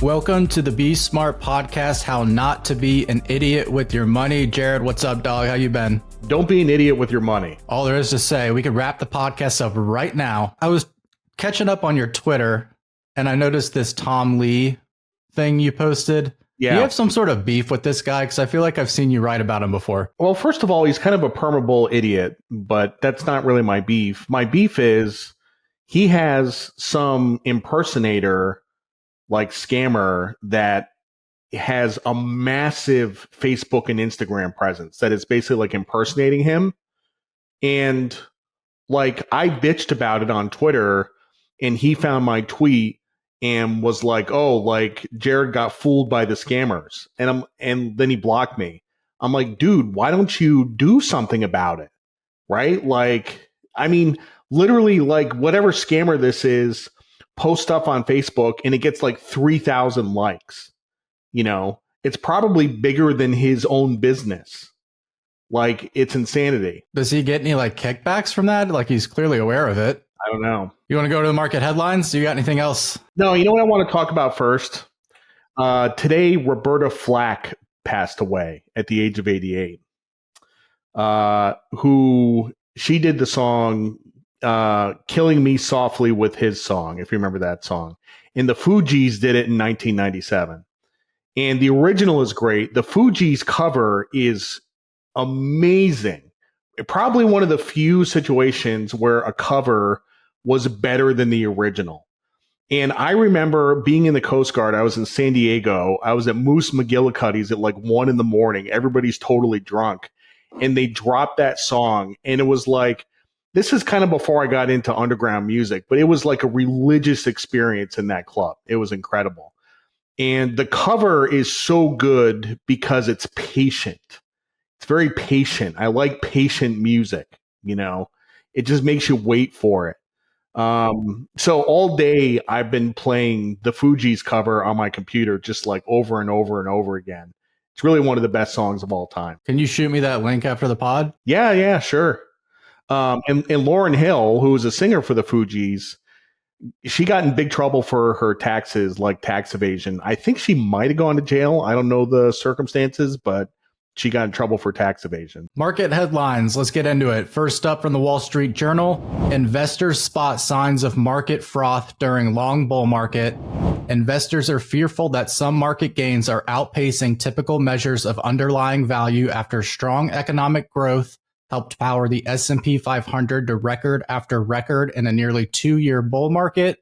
Welcome to the Be Smart podcast, how not to be an idiot with your money. Jared, what's up, dog? How you been? Don't be an idiot with your money. All there is to say, we could wrap the podcast up right now. I was catching up on your Twitter, and I noticed this Tom Lee thing you posted. Yeah. Do you have some sort of beef with this guy? Because I feel like I've seen you write about him before. Well, first of all, he's kind of a permeable idiot, but that's not really my beef. My beef is he has some impersonator, like scammer, that has a massive Facebook and Instagram presence that is basically like impersonating him. And like I bitched about it on Twitter, and he found my tweet and was like, "Oh, like Jared got fooled by the scammers," and then he blocked me. I'm like, dude, why don't you do something about it? Right? Like, I mean, literally, like whatever scammer this is, post stuff on Facebook and it gets like 3,000 likes. You know, it's probably bigger than his own business. Like, it's insanity. Does he get any like kickbacks from that? Like he's clearly aware of it. I don't know. You want to go to the market headlines? Do you got anything else? No, you know what I want to talk about first? Today, Roberta Flack passed away at the age of 88. Who she did the song Killing Me Softly with his song, if you remember that song. And the Fugees did it in 1997. And the original is great. The Fugees cover is amazing. Probably one of the few situations where a cover was better than the original. And I remember being in the Coast Guard. I was in San Diego. I was at Moose McGillicuddy's at like 1 a.m. Everybody's totally drunk. And they dropped that song. And it was like, this is kind of before I got into underground music, but it was like a religious experience in that club. It was incredible. And the cover is so good because it's patient. It's very patient. I like patient music, you know. It just makes you wait for it. So all day I've been playing the Fugees cover on my computer, just like over and over and over again. It's really one of the best songs of all time. Can you shoot me that link after the pod? Yeah, sure. And Lauryn Hill, who was a singer for the Fugees, she got in big trouble for her taxes, like tax evasion. I think she might have gone to jail. I don't know the circumstances, but she got in trouble for tax evasion. Market headlines. Let's get into it. First up from the Wall Street Journal, investors spot signs of market froth during long bull market. Investors are fearful that some market gains are outpacing typical measures of underlying value after strong economic growth helped power the S&P 500 to record after record in a nearly 2-year bull market.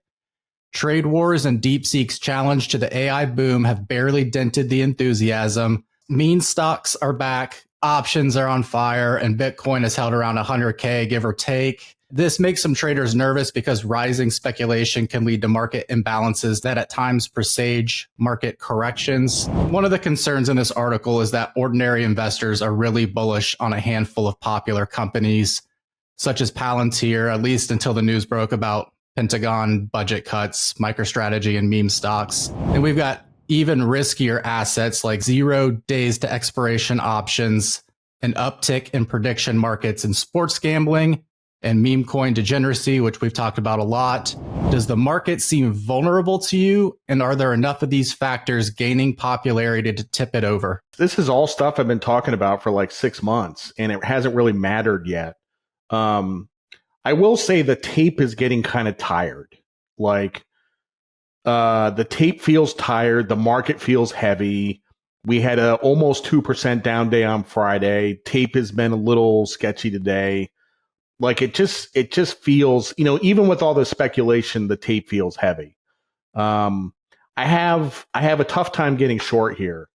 Trade wars and DeepSeek's challenge to the AI boom have barely dented the enthusiasm. Meme stocks are back, options are on fire, and Bitcoin is held around 100K, give or take. This makes some traders nervous because rising speculation can lead to market imbalances that at times presage market corrections. One of the concerns in this article is that ordinary investors are really bullish on a handful of popular companies, such as Palantir, at least until the news broke about Pentagon budget cuts, MicroStrategy, and meme stocks. And we've got even riskier assets like 0 days to expiration options, an uptick in prediction markets and sports gambling, and meme coin degeneracy, which we've talked about a lot. Does the market seem vulnerable to you? And are there enough of these factors gaining popularity to tip it over? This is all stuff I've been talking about for like 6 months, and it hasn't really mattered yet. I will say the tape is getting kind of tired. Like, the tape feels tired. The market feels heavy. We had a almost 2% down day on Friday. Tape has been a little sketchy today. Like it just feels, you know, even with all the speculation, the tape feels heavy. I have a tough time getting short here.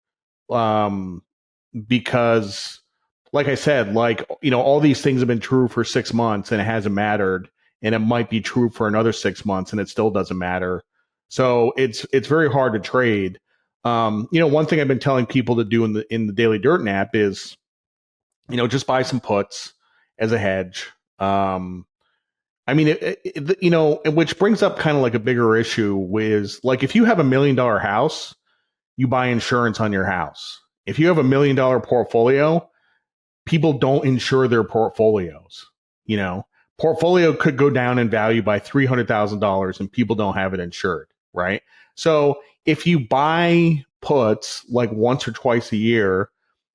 Because like I said, like, you know, all these things have been true for 6 months and it hasn't mattered. And it might be true for another 6 months and it still doesn't matter. So it's very hard to trade. You know, one thing I've been telling people to do in the Daily Dirt app is, you know, just buy some puts as a hedge. I mean, you know, which brings up kind of like a bigger issue with, like, if you have $1 million house, you buy insurance on your house. If you have $1 million portfolio, people don't insure their portfolios. You know, portfolio could go down in value by $300,000 and people don't have it insured. right? So if you buy puts like once or twice a year,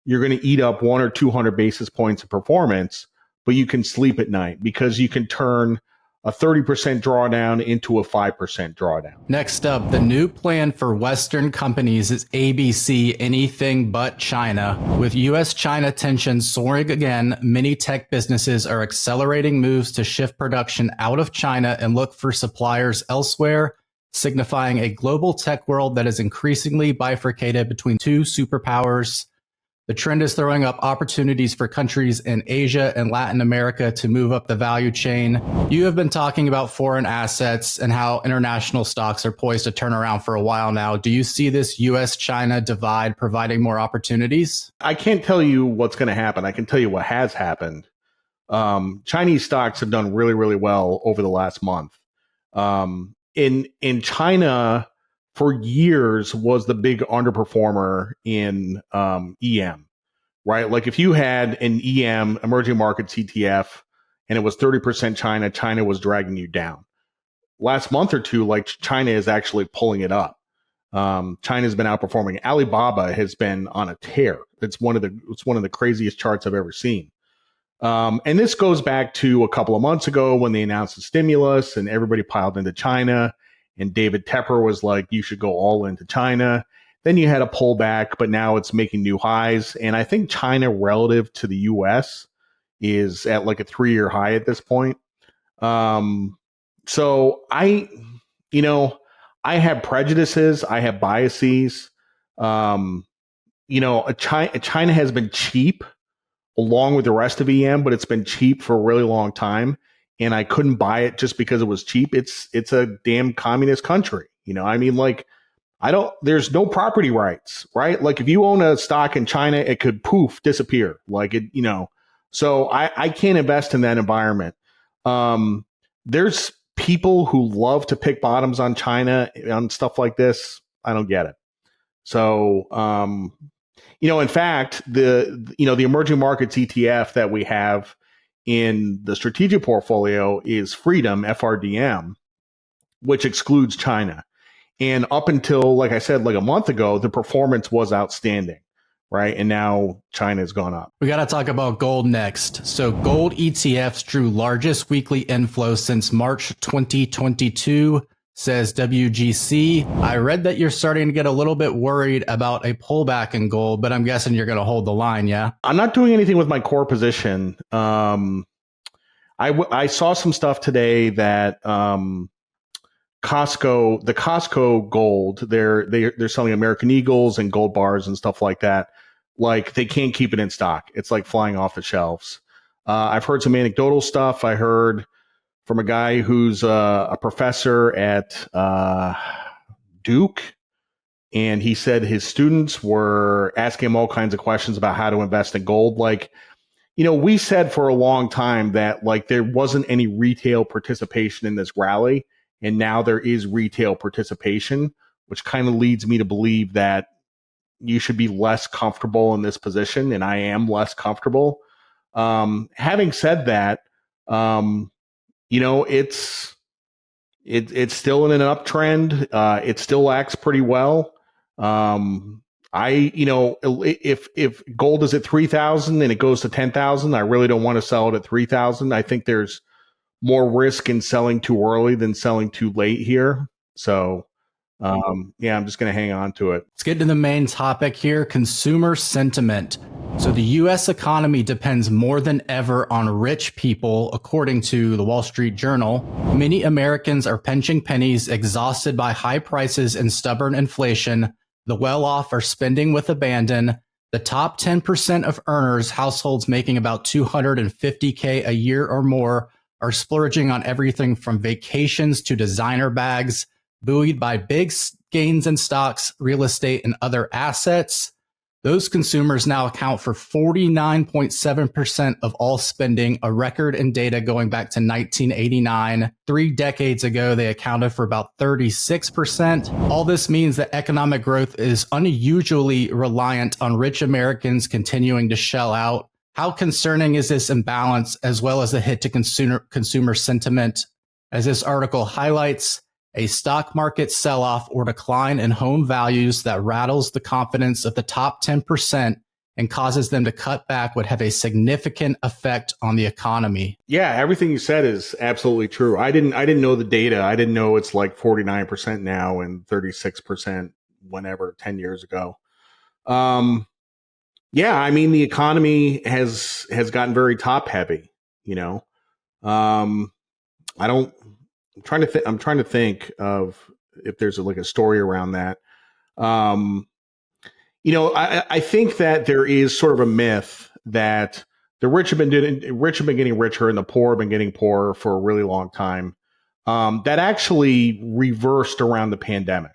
you're going to eat up 1 or 200 basis points of performance, but you can sleep at night because you can turn a 30% drawdown into a 5% drawdown. Next up, the new plan for Western companies is ABC, anything but China. With US-China tensions soaring again, many tech businesses are accelerating moves to shift production out of China and look for suppliers elsewhere, signifying a global tech world that is increasingly bifurcated between two superpowers. The trend is throwing up opportunities for countries in Asia and Latin America to move up the value chain. You have been talking about foreign assets and how international stocks are poised to turn around for a while now. Do you see this US-China divide providing more opportunities? I can't tell you what's going to happen. I can tell you what has happened. Chinese stocks have done really, really well over the last month. In China, for years was the big underperformer in EM, right? Like if you had an EM, emerging markets ETF, and it was 30% China, China was dragging you down. Last month or two, like China is actually pulling it up. China's been outperforming. Alibaba has been on a tear. It's one of the craziest charts I've ever seen. And this goes back to a couple of months ago when they announced the stimulus and everybody piled into China. And David Tepper was like, you should go all into China. Then you had a pullback, but now it's making new highs. And I think China relative to the US is at like a 3-year high at this point. So I have prejudices. I have biases. China has been cheap along with the rest of EM, but it's been cheap for a really long time. And I couldn't buy it just because it was cheap. It's a damn communist country. There's no property rights, right? Like if you own a stock in China, it could disappear. So I can't invest in that environment. There's people who love to pick bottoms on China on stuff like this. I don't get it. So, in fact, the emerging markets ETF that we have in the strategic portfolio is Freedom, FRDM, which excludes China. And up until, like I said, like a month ago, the performance was outstanding, right? And now China's gone up. We got to talk about gold next. So gold ETFs drew largest weekly inflow since March 2022, says WGC. I read that you're starting to get a little bit worried about a pullback in gold, but I'm guessing you're going to hold the line, yeah? I'm not doing anything with my core position. I saw some stuff today that the Costco gold, they're selling American Eagles and gold bars and stuff like that. Like they can't keep it in stock. It's like flying off the shelves. I've heard some anecdotal stuff. I heard from a guy who's a professor at Duke, and he said his students were asking him all kinds of questions about how to invest in gold. We said for a long time that like there wasn't any retail participation in this rally, and now there is retail participation, which kind of leads me to believe that you should be less comfortable in this position, and I am less comfortable. Having said that, it's still in an uptrend. It still acts pretty well. If gold is at 3,000 and it goes to 10,000, I really don't want to sell it at 3,000. I think there's more risk in selling too early than selling too late here. So, I'm just going to hang on to it. Let's get to the main topic here, consumer sentiment. So the U.S. economy depends more than ever on rich people, according to the Wall Street Journal. Many Americans are pinching pennies, exhausted by high prices and stubborn inflation. The well-off are spending with abandon. The top 10% of earners, households making about $250K a year or more, are splurging on everything from vacations to designer bags, buoyed by big gains in stocks, real estate, and other assets. Those consumers now account for 49.7% of all spending, a record in data going back to 1989. 3 decades ago, they accounted for about 36%. All this means that economic growth is unusually reliant on rich Americans continuing to shell out. How concerning is this imbalance, as well as the hit to consumer sentiment? As this article highlights, A stock market sell-off or decline in home values that rattles the confidence of the top 10% and causes them to cut back would have a significant effect on the economy. Yeah, everything you said is absolutely true. I didn't know the data. I didn't know it's like 49% now and 36% whenever 10 years ago. Yeah, I mean the economy has gotten very top heavy, you know. I don't I'm trying to think of if there's like a story around that. I think that there is sort of a myth that the rich have been getting richer and the poor have been getting poorer for a really long time. That actually reversed around the pandemic.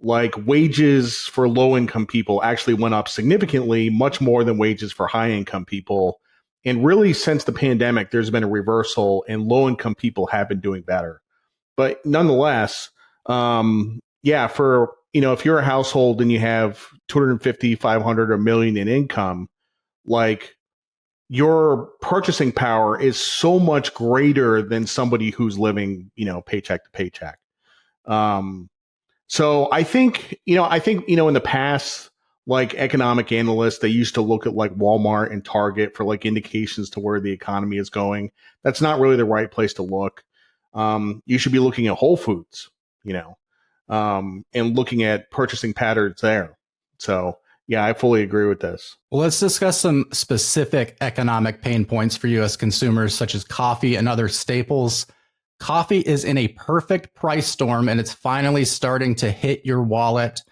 Like wages for low income people actually went up significantly, much more than wages for high income people. And really, since the pandemic, there's been a reversal, and low income people have been doing better. But nonetheless, yeah, for if you're a household and you have 250, 500, or a million in income, like your purchasing power is so much greater than somebody who's living, paycheck to paycheck. So I think in the past, like economic analysts, they used to look at like Walmart and Target for like indications to where the economy is going. That's not really the right place to look. You should be looking at Whole Foods, and looking at purchasing patterns there. So yeah, I fully agree with this. Well, let's discuss some specific economic pain points for U.S. consumers, such as coffee and other staples. Coffee is in a perfect price storm, and it's finally starting to hit your wallet.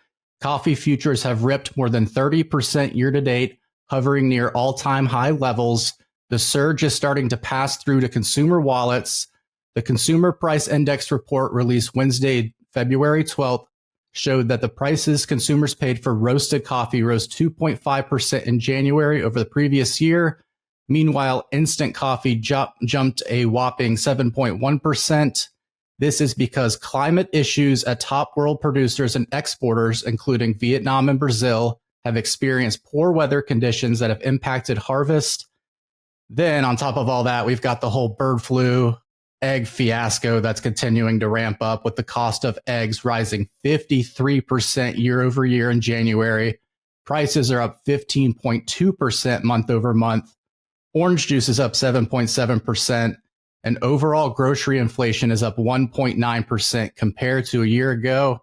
Coffee futures have ripped more than 30% year to date, hovering near all-time high levels. The surge is starting to pass through to consumer wallets. The Consumer Price Index report released Wednesday, February 12th, showed that the prices consumers paid for roasted coffee rose 2.5% in January over the previous year. Meanwhile, instant coffee jumped a whopping 7.1%. This is because climate issues at top world producers and exporters, including Vietnam and Brazil, have experienced poor weather conditions that have impacted harvest. Then, on top of all that, we've got the whole bird flu egg fiasco that's continuing to ramp up, with the cost of eggs rising 53% year over year in January. Prices are up 15.2% month over month. Orange juice is up 7.7%, and overall grocery inflation is up 1.9% compared to a year ago.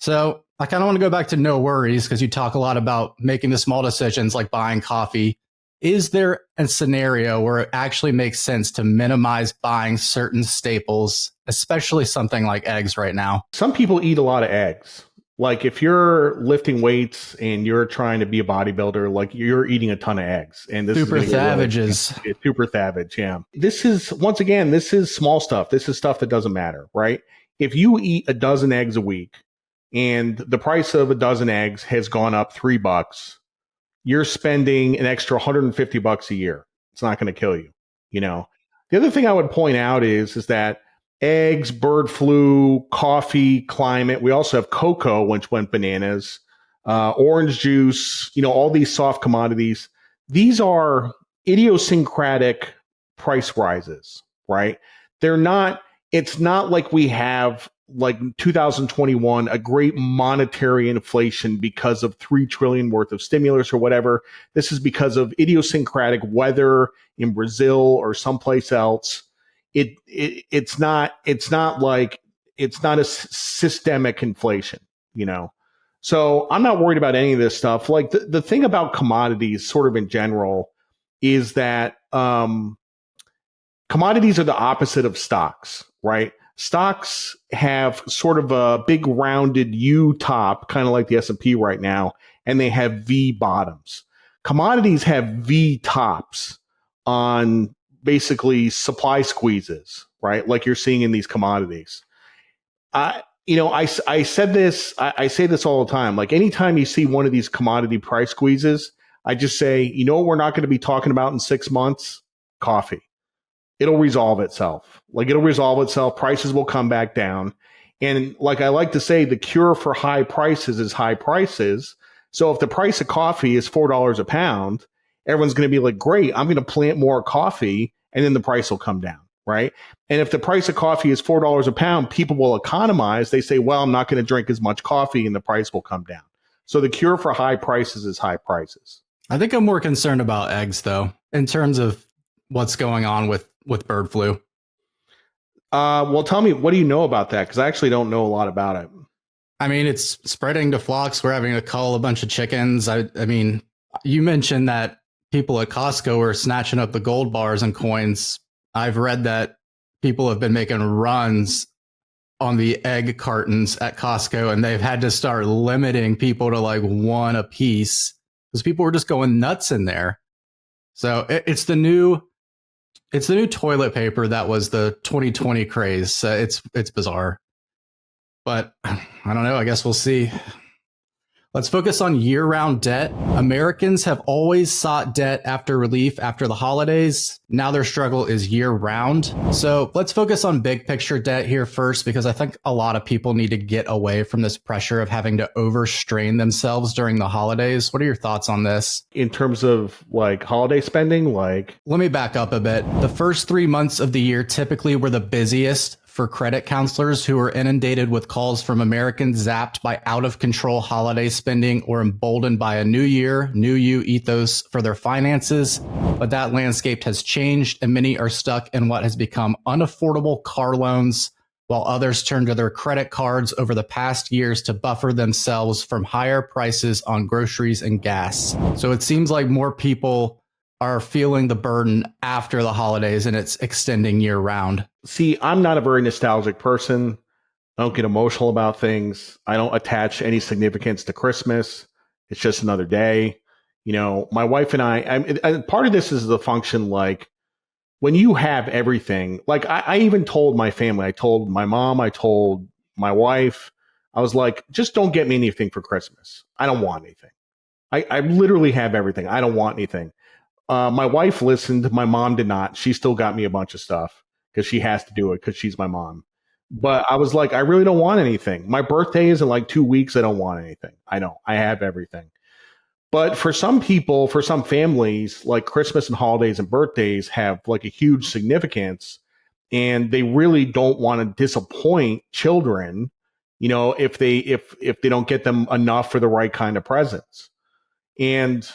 So I kind of want to go back to no worries, because you talk a lot about making the small decisions like buying coffee. Is there a scenario where it actually makes sense to minimize buying certain staples, especially something like eggs right now? Some people eat a lot of eggs. Like if you're lifting weights and you're trying to be a bodybuilder, like you're eating a ton of eggs. And this super is savages. Super savage, yeah. This is, once again, this is small stuff. This is stuff that doesn't matter, right? If you eat a dozen eggs a week and the price of a dozen eggs has gone up $3, you're spending an extra $150 a year. It's not going to kill you, The other thing I would point out is that eggs, bird flu, coffee, climate. We also have cocoa, which went bananas, orange juice, all these soft commodities. These are idiosyncratic price rises, right? It's not like we have, like 2021, a great monetary inflation because of 3 trillion worth of stimulus or whatever. This is because of idiosyncratic weather in Brazil or someplace else. It's not a systemic inflation, So I'm not worried about any of this stuff. Like the thing about commodities sort of in general is that commodities are the opposite of stocks, right? Stocks have sort of a big rounded U top, kind of like the S&P right now, and they have V bottoms. Commodities have V tops on basically supply squeezes, right? Like you're seeing in these commodities. I say this all the time. Like anytime you see one of these commodity price squeezes, I just say, what we're not going to be talking about in 6 months? Coffee. It'll resolve itself. Prices will come back down. And like I like to say, the cure for high prices is high prices. So if the price of coffee is $4 a pound, everyone's going to be like, great, I'm going to plant more coffee, and then the price will come down, right? And if the price of coffee is $4 a pound, people will economize. They say, well, I'm not going to drink as much coffee and the price will come down. So the cure for high prices is high prices. I think I'm more concerned about eggs, though, in terms of what's going on with bird flu. Well, tell me, what do you know about that? Because I actually don't know a lot about it. I mean, it's spreading to flocks. We're having to cull a bunch of chickens. I mean, you mentioned that people at Costco are snatching up the gold bars and coins. I've read that people have been making runs on the egg cartons at Costco, and they've had to start limiting people to like one a piece because people were just going nuts in there. So it's the new toilet paper that was the 2020 craze. It's bizarre, but I don't know. I guess we'll see. Let's focus on year-round debt. Americans have always sought debt after relief after the holidays. Now their struggle is year-round. So let's focus on big picture debt here first, because I think a lot of people need to get away from this pressure of having to overstrain themselves during the holidays. What are your thoughts on this? In terms of like holiday spending, like... Let me back up a bit. The first 3 months of the year typically were the busiest for credit counselors who are inundated with calls from Americans zapped by out-of-control holiday spending or emboldened by a new year, new you ethos for their finances. But that landscape has changed, and many are stuck in what has become unaffordable car loans, while others turn to their credit cards over the past years to buffer themselves from higher prices on groceries and gas. So it seems like more people are feeling the burden after the holidays, and it's extending year round. See, I'm not a very nostalgic person. I don't get emotional about things. I don't attach any significance to Christmas. It's just another day. You know, my wife and I part of this is the function, like when you have everything, like I even told my family, I told my mom, I told my wife, I was like, just don't get me anything for Christmas. I don't want anything. I literally have everything. I don't want anything. My wife listened. My mom did not. She still got me a bunch of stuff because she has to do it because she's my mom. But I was like, I really don't want anything. My birthday is in like 2 weeks. I don't want anything. I know. I have everything. But for some people, for some families, like Christmas and holidays and birthdays have like a huge significance, and they really don't want to disappoint children, you know, if they don't get them enough for the right kind of presents. And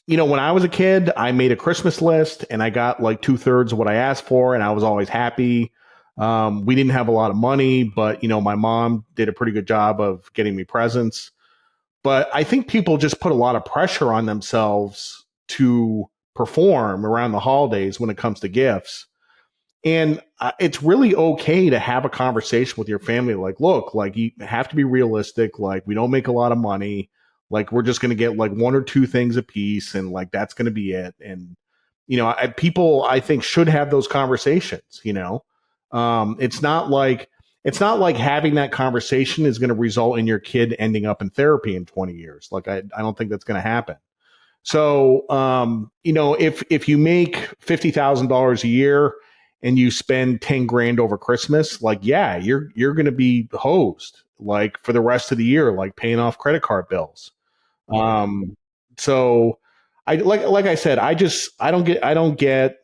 you know, when I was a kid, I made a Christmas list and I got like 2/3 of what I asked for, and I was always happy. We didn't have a lot of money, but you know, my mom did a pretty good job of getting me presents. But I think people just put a lot of pressure on themselves to perform around the holidays when it comes to gifts. And it's really okay to have a conversation with your family. Like, look, like you have to be realistic. Like, we don't make a lot of money. Like, we're just going to get like 1 or 2 things a piece, and like that's going to be it. And you know, people I think should have those conversations. You know, it's not like having that conversation is going to result in your kid ending up in therapy in 20 years. Like, I don't think that's going to happen. So, you know, if you make $50,000 a year and you spend 10 grand over Christmas, like, yeah, you're going to be hosed like for the rest of the year, like paying off credit card bills. So like I said, I don't get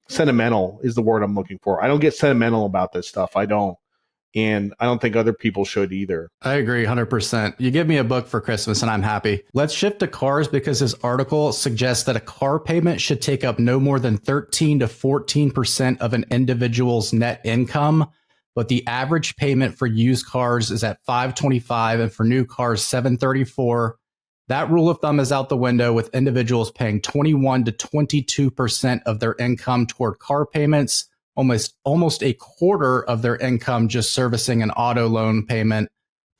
sentimental is the word I'm looking for. I don't get sentimental about this stuff. I don't. And I don't think other people should either. I agree 100%. You give me a book for Christmas and I'm happy. Let's shift to cars, because this article suggests that a car payment should take up no more than 13 to 14% of an individual's net income. But the average payment for used cars is at $525 and for new cars, $734. That rule of thumb is out the window, with individuals paying 21 to 22% of their income toward car payments, almost a quarter of their income just servicing an auto loan payment.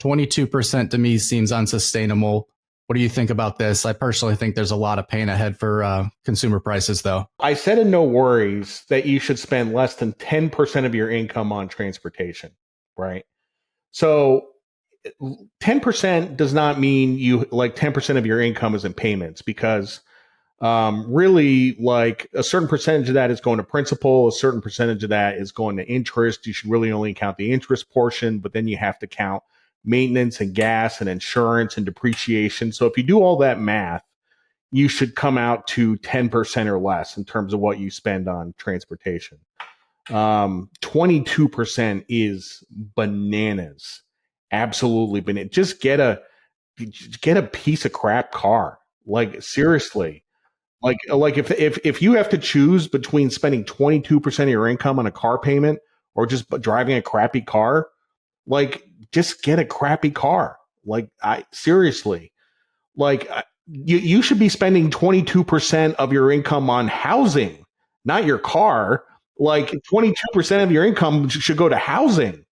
22% to me seems unsustainable. What do you think about this? I personally think there's a lot of pain ahead for consumer prices, though. I said in No Worries that you should spend less than 10% of your income on transportation, right? So 10% does not mean you like 10% of your income is in payments, because really, like a certain percentage of that is going to principal, a certain percentage of that is going to interest. You should really only count the interest portion, but then you have to count maintenance and gas and insurance and depreciation. So if you do all that math, you should come out to 10% or less in terms of what you spend on transportation. 22% is bananas. Absolutely bananas. Just get a piece of crap car. Like, seriously. Like if you have to choose between spending 22% of your income on a car payment or just driving a crappy car, like, just get a crappy car. Like, seriously, like, you should be spending 22% of your income on housing, not your car. Like, 22% of your income should go to housing.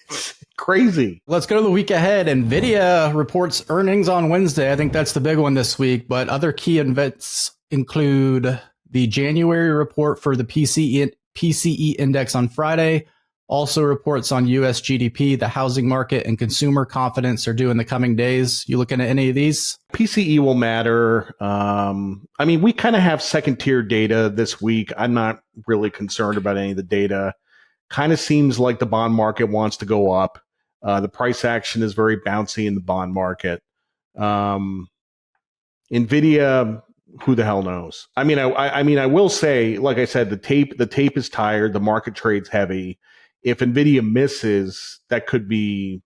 It's crazy. Let's go to the week ahead. NVIDIA reports earnings on Wednesday. I think that's the big one this week, but other key events include the January report for the PCE index on Friday. Also reports on US GDP, the housing market, and consumer confidence are due in the coming days. You looking at any of these? PCE will matter. I mean, we kind of have second tier data this week. I'm not really concerned about any of the data. Kind of seems like the bond market wants to go up. The price action is very bouncy in the bond market. NVIDIA, who the hell knows? I mean, I will say, like I said, the tape is tired. The market trades heavy. If NVIDIA misses, that could be,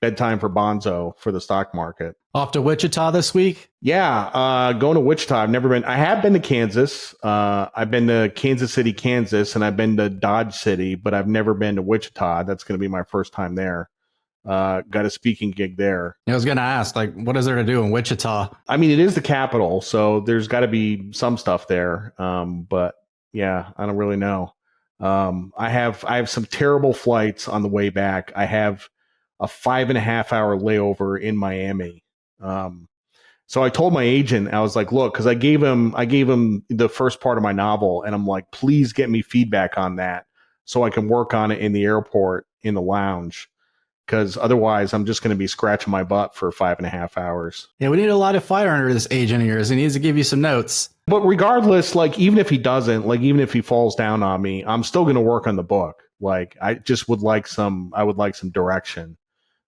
bedtime for Bonzo for the stock market. Off to Wichita this week? Yeah, going to Wichita. I've never been. I have been to Kansas. I've been to Kansas City, Kansas, and I've been to Dodge City, but I've never been to Wichita. That's going to be my first time there. Got a speaking gig there. I was going to ask, like, what is there to do in Wichita? I mean, it is the capital, so there's got to be some stuff there. But yeah, I don't really know. I have some terrible flights on the way back. I have a 5.5-hour layover in Miami. So I told my agent, I was like, look, because I gave him the first part of my novel, and I'm like, please get me feedback on that so I can work on it in the airport in the lounge. Because otherwise, I'm just going to be scratching my butt for 5.5 hours. Yeah, we need a lot of fire under this agent of yours. He needs to give you some notes. But regardless, like, even if he doesn't, like, even if he falls down on me, I'm still going to work on the book. Like, I would like some direction.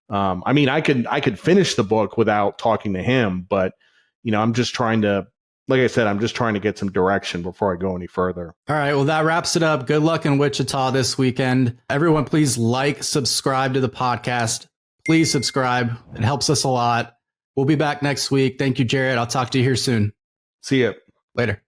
I mean, I could finish the book without talking to him, but I'm just trying to, like I said, I'm just trying to get some direction before I go any further. All right. Well, that wraps it up. Good luck in Wichita this weekend. Everyone, please subscribe to the podcast. Please subscribe. It helps us a lot. We'll be back next week. Thank you, Jared. I'll talk to you here soon. See ya. Later.